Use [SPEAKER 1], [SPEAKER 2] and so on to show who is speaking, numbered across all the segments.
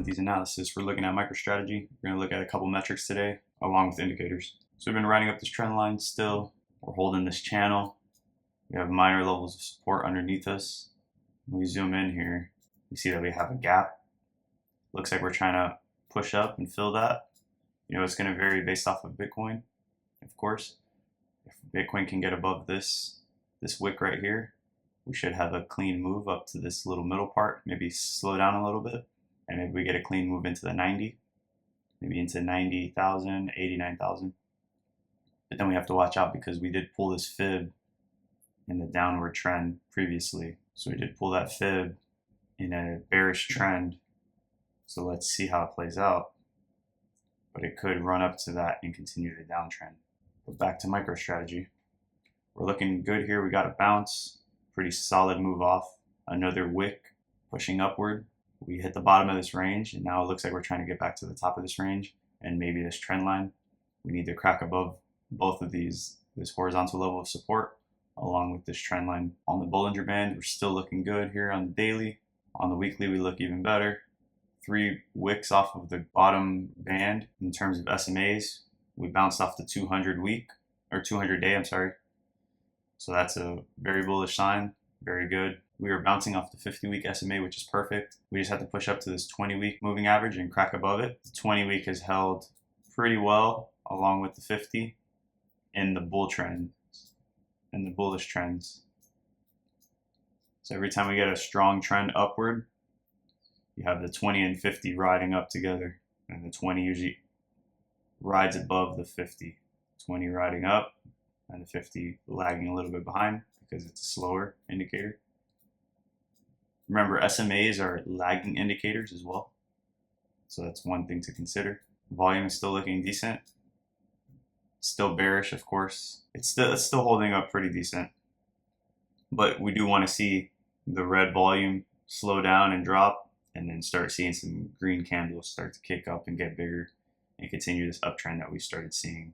[SPEAKER 1] these analysis, we're looking at MicroStrategy. We're going to look at a couple metrics today along with indicators. So we've been riding up this trend line still. We're holding this channel. We have minor levels of support underneath us. When we zoom in here, we see that we have a gap. Looks like we're trying to push up and fill that. You know, it's going to vary based off of Bitcoin, of course. If Bitcoin can get above this wick right here, we should have a clean move up to this little middle part, maybe slow down a little bit, and maybe we get a clean move into the 90, maybe into 90,000, 89,000. But then we have to watch out because we did pull this fib in the downward trend previously. So we did pull that fib in a bearish trend. So let's see how it plays out. But it could run up to that and continue the downtrend. But back to MicroStrategy. We're looking good here. We got a bounce. Pretty solid move off. Another wick pushing upward. We hit the bottom of this range, and now it looks like we're trying to get back to the top of this range and maybe this trend line. We need to crack above both of these, this horizontal level of support along with this trend line. On the Bollinger Band, we're still looking good here on the daily. On the weekly, we look even better. 3 wicks off of the bottom band in terms of SMAs. We bounced off the 200 week, or 200 day, I'm sorry. So that's a very bullish sign, very good. We are bouncing off the 50-week SMA, which is perfect. We just have to push up to this 20-week moving average and crack above it. The 20-week has held pretty well along with the 50 in the bull trend and the bullish trends. So every time we get a strong trend upward, you have the 20 and 50 riding up together, and the 20 usually rides above the 50. 20 riding up, and the 50 lagging a little bit behind because it's a slower indicator. Remember, SMAs are lagging indicators as well. So that's one thing to consider. Volume is still looking decent. Still bearish, of course. It's still holding up pretty decent. But we do want to see the red volume slow down and drop, and then start seeing some green candles start to kick up and get bigger and continue this uptrend that we started seeing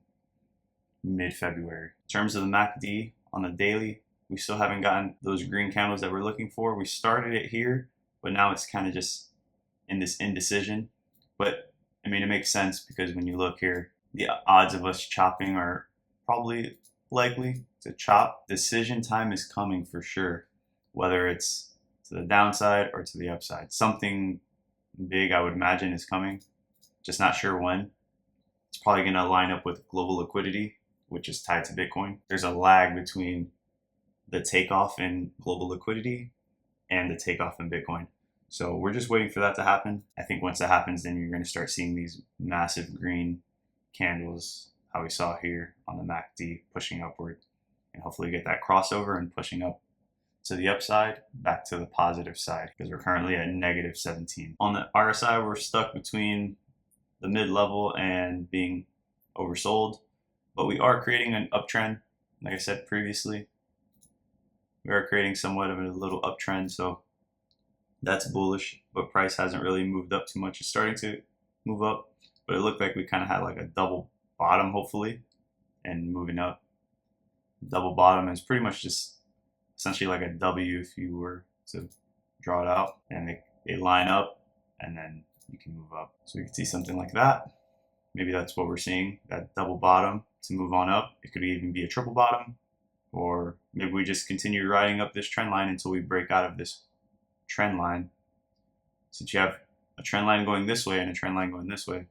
[SPEAKER 1] mid-February. In terms of the MACD on the daily, we still haven't gotten those green candles that we're looking for. We started it here, but now it's kind of just in this indecision. But I mean, it makes sense because when you look here, the odds of us chopping are probably likely to chop. Decision time is coming for sure, whether it's to the downside or to the upside. Something big, I would imagine, is coming, just not sure when. It's probably going to line up with global liquidity, which is tied to Bitcoin. There's a lag between the takeoff in global liquidity and the takeoff in Bitcoin. So we're just waiting for that to happen. I think once that happens, then you're going to start seeing these massive green candles, how we saw here on the MACD, pushing upward, and hopefully get that crossover and pushing up to the upside, back to the positive side, because we're currently at negative 17. On the RSI, we're stuck between the mid-level and being oversold, but we are creating an uptrend. Like I said previously, we are creating somewhat of a little uptrend, so that's bullish, but price hasn't really moved up too much. It's starting to move up, but it looked like we kind of had like a double bottom, hopefully, and moving up. Double bottom is pretty much just essentially like a W if you were to draw it out, and they line up, and then you can move up. So you can see something like that. Maybe that's what we're seeing, that double bottom to move on up. It could even be a triple bottom, or maybe we just continue riding up this trend line until we break out of this trend line. Since you have a trend line going this way and a trend line going this way,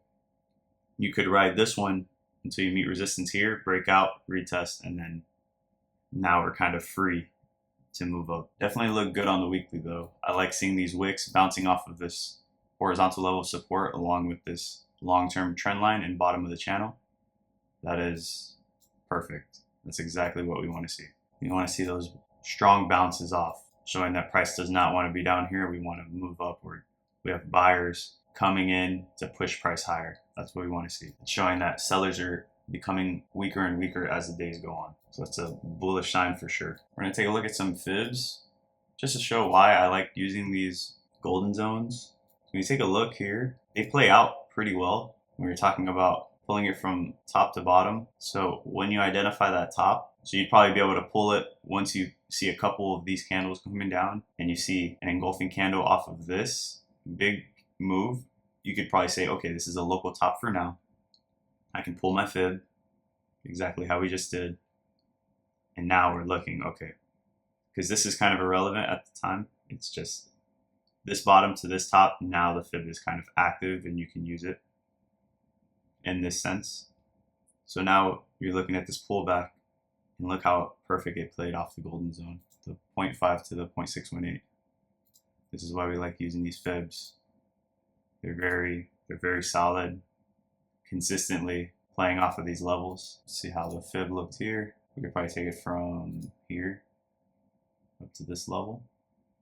[SPEAKER 1] you could ride this one until you meet resistance here, break out, retest, and then now we're kind of free to move up. Definitely look good on the weekly though. I like seeing these wicks bouncing off of this horizontal level of support along with this long-term trend line and bottom of the channel. That is perfect. That's exactly what we want to see. We want to see those strong bounces off, showing that price does not want to be down here. We want to move upward. We have buyers coming in to push price higher. That's what we want to see. It's showing that sellers are becoming weaker and weaker as the days go on. So it's a bullish sign for sure. We're going to take a look at some fibs just to show why I like using these golden zones. When you take a look here, they play out pretty well when you're talking about pulling it from top to bottom. So when you identify that top, so you'd probably be able to pull it once you see a couple of these candles coming down and you see an engulfing candle off of this big move. you could probably say, okay, this is a local top for now. I can pull my fib, exactly how we just did. And now we're looking, okay, because this is kind of irrelevant at the time. It's just this bottom to this top. Now the fib is kind of active and you can use it in this sense. So now you're looking at this pullback and look how perfect it played off the golden zone, the 0.5 to the 0.618. This is why we like using these fibs. They're very solid, consistently playing off of these levels. Let's see how the fib looked here. We could probably take it from here up to this level.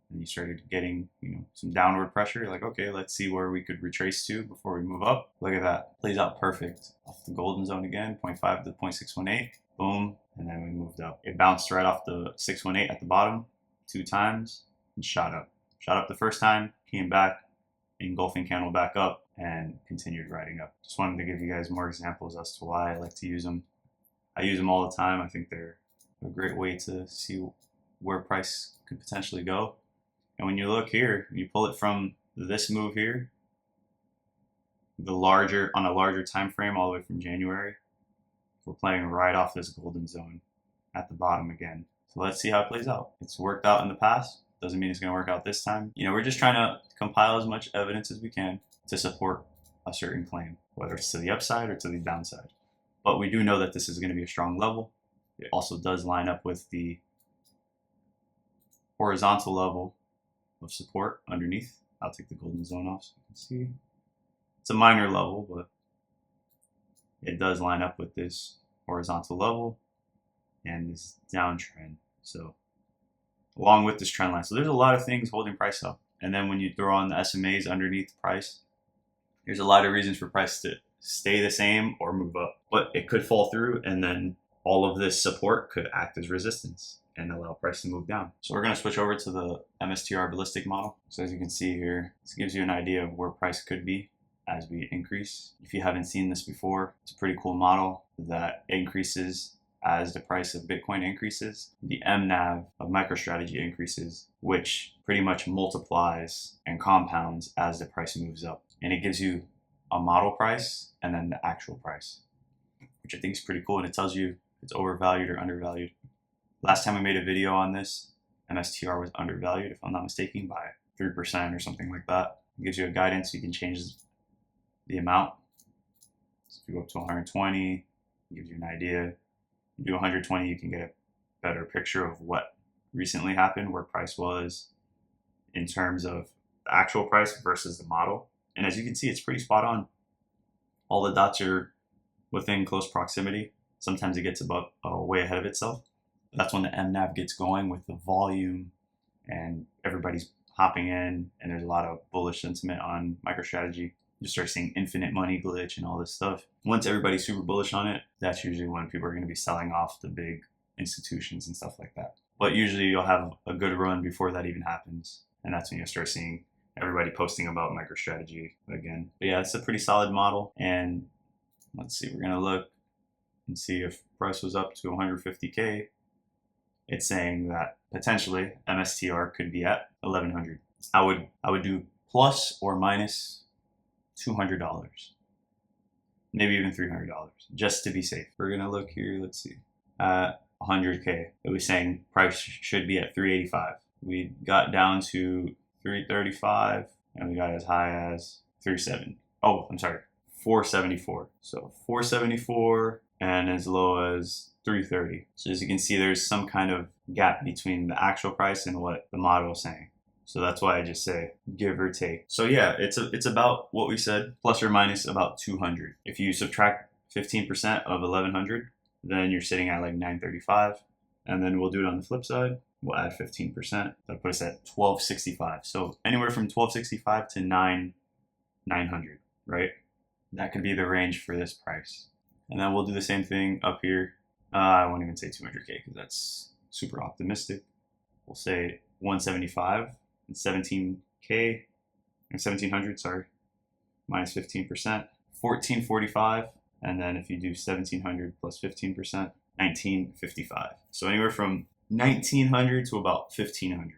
[SPEAKER 1] And you started getting, some downward pressure. You're like, okay, let's see where we could retrace to before we move up. Look at that. Plays out perfect. Off the golden zone again, 0.5 to 0.618. Boom. And then we moved up. It bounced right off the 618 at the bottom 2 times and shot up. Shot up the first time, came back, engulfing candle back up, and continued riding up. Just wanted to give you guys more examples as to why I like to use them. I use them all the time. I think they're a great way to see where price could potentially go. And when you look here, you pull it from this move here, on a larger time frame all the way from January, we're playing right off this golden zone at the bottom again. So let's see how it plays out. It's worked out in the past. Doesn't mean it's going to work out this time. We're just trying to compile as much evidence as we can to support a certain claim, whether it's to the upside or to the downside. But we do know that this is going to be a strong level. It also does line up with the horizontal level of support underneath. I'll take the golden zone off so you can see. It's a minor level, but it does line up with this horizontal level and this downtrend. So along with this trend line. So there's a lot of things holding price up. And then when you throw on the SMAs underneath the price, there's a lot of reasons for price to stay the same or move up. But it could fall through, and then all of this support could act as resistance and allow price to move down. So we're going to switch over to the MSTR ballistic model. So as you can see here, this gives you an idea of where price could be as we increase. If you haven't seen this before, it's a pretty cool model that increases as the price of Bitcoin increases. The MNAV of MicroStrategy increases, which pretty much multiplies and compounds as the price moves up. And it gives you a model price and then the actual price, which I think is pretty cool. And it tells you it's overvalued or undervalued. Last time we made a video on this, MSTR was undervalued, if I'm not mistaken, by 3% or something like that. It gives you a guidance. You can change the amount. So if you go up to 120, it gives you an idea. You do 120, you can get a better picture of what recently happened, where price was in terms of the actual price versus the model. And as you can see, it's pretty spot on. All the dots are within close proximity. Sometimes it gets way ahead of itself. That's when the MNAV gets going with the volume and everybody's hopping in, and there's a lot of bullish sentiment on MicroStrategy. You start seeing infinite money glitch and all this stuff. Once everybody's super bullish on it, that's usually when people are going to be selling off the big institutions and stuff like that. But usually you'll have a good run before that even happens. And that's when you'll start seeing everybody posting about MicroStrategy again. But yeah, it's a pretty solid model. And let's see, we're going to look and see if price was up to 150K. It's saying that potentially MSTR could be at 1100. I would do plus or minus $200, maybe even $300, just to be safe. We're gonna look here. Let's see, at 100K, it was saying price should be at 385. We got down to 335, and we got as high as 370. Oh, I'm sorry, 474. So 474 and as low as 330. So as you can see, there's some kind of gap between the actual price and what the model is saying. So that's why I just say give or take. So yeah, it's about what we said, plus or minus about 200. If you subtract 15% of 1100, then you're sitting at like 935. And then we'll do it on the flip side. We'll add 15%. That'll put us at 1265. So anywhere from 1265 to 900, right? That could be the range for this price. And then we'll do the same thing up here. I won't even say 200K because that's super optimistic. We'll say 175 and 17K, or 1700, sorry, minus 15%, 1445. And then if you do 1700 plus 15%, 1955. So anywhere from 1900 to about 1500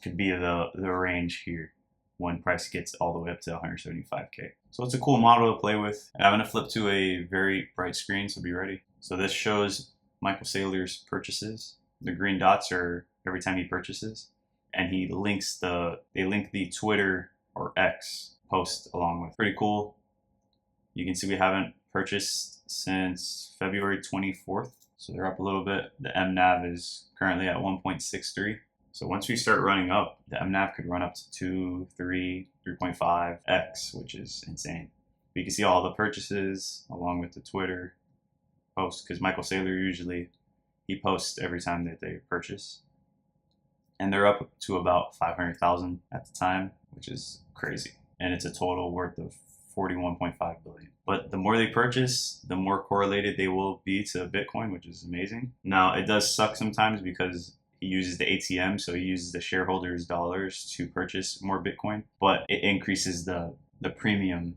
[SPEAKER 1] could be the range here. when price gets all the way up to 175K. So it's a cool model to play with. And I'm gonna flip to a very bright screen, so be ready. So this shows Michael Saylor's purchases. The green dots are every time he purchases. And they link the Twitter or X post along with. Pretty cool. You can see we haven't purchased since February 24th. So they're up a little bit. The MNAV is currently at 1.63. So once we start running up, the MNAV could run up to 2, 3, 3.5x, which is insane. But you can see all the purchases along with the Twitter posts, because Michael Saylor he posts every time that they purchase. And they're up to about 500,000 at the time, which is crazy. And it's a total worth of 41.5 billion. But the more they purchase, the more correlated they will be to Bitcoin, which is amazing. Now, it does suck sometimes because he uses the ATM, so he uses the shareholders' dollars to purchase more Bitcoin, but it increases the premium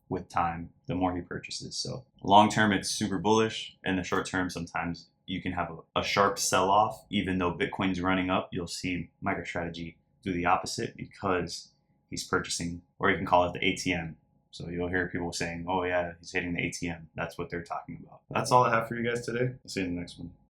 [SPEAKER 1] with time the more he purchases. So long term, it's super bullish. In the short term, sometimes you can have a sharp sell-off. Even though Bitcoin's running up, you'll see MicroStrategy do the opposite because he's purchasing, or you can call it the ATM. So you'll hear people saying, oh yeah, he's hitting the ATM. That's what they're talking about. That's all I have for you guys today. I'll see you in the next one.